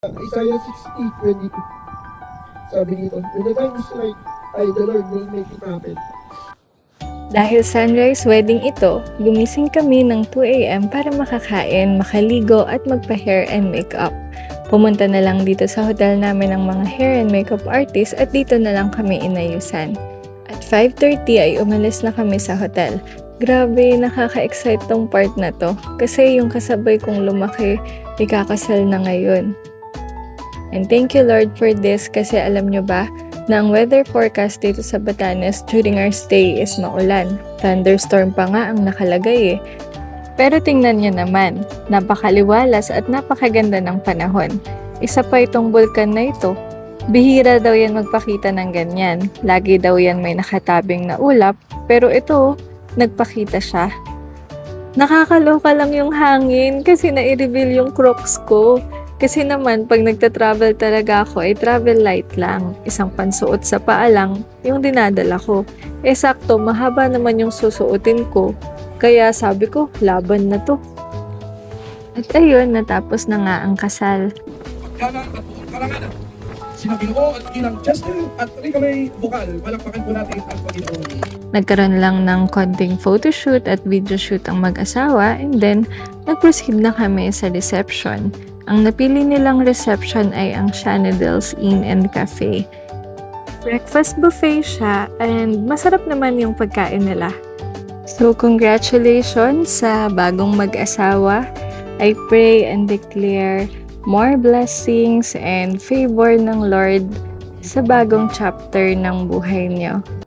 Isaiah 60:22. Sabi dito, when the time is right, the Lord will make it happen. Dahil sunrise wedding ito, gumising kami ng 2 a.m. para makakain, makaligo at magpa-hair and makeup. Pumunta na lang dito sa hotel namin ng mga hair and makeup artist at dito na lang kami inayusan. At 5:30 ay umalis na kami sa hotel. Grabe, nakaka-excite tong part na to kasi yung kasabay kong lumaki, ikakasal na ngayon. And thank you Lord for this kasi alam nyo ba na ang weather forecast dito sa Batanes during our stay is maulan. Thunderstorm pa nga ang nakalagay eh. Pero tingnan nyo naman, napakaliwalas at napakaganda ng panahon. Isa pa itong bulkan na ito. Bihira daw yan magpakita ng ganyan. Lagi daw yan may nakatabing na ulap, pero ito, nagpakita siya. Nakakaloka lang yung hangin kasi nai-reveal yung Crocs ko. Kasi naman, pag nagta-travel talaga ako, ay travel light lang. Isang pansuot sa paa lang, yung dinadala ko. Eh sakto, mahaba naman yung susuotin ko. Kaya sabi ko, laban na to. At ayun, natapos na nga ang kasal. Pagkala at karangalan, sina Ginoo at ilang Chester at Rica May Bukal, palakpakan po natin ang Panginoon. Nagkaroon lang ng konting photoshoot at videoshoot ang mag-asawa and then, nag-proceed na kami sa reception. Ang napili nilang reception ay ang Shanadels Inn and Cafe. Breakfast buffet siya and masarap naman yung pagkain nila. So congratulations sa bagong mag-asawa. I pray and declare more blessings and favor ng Lord sa bagong chapter ng buhay niyo.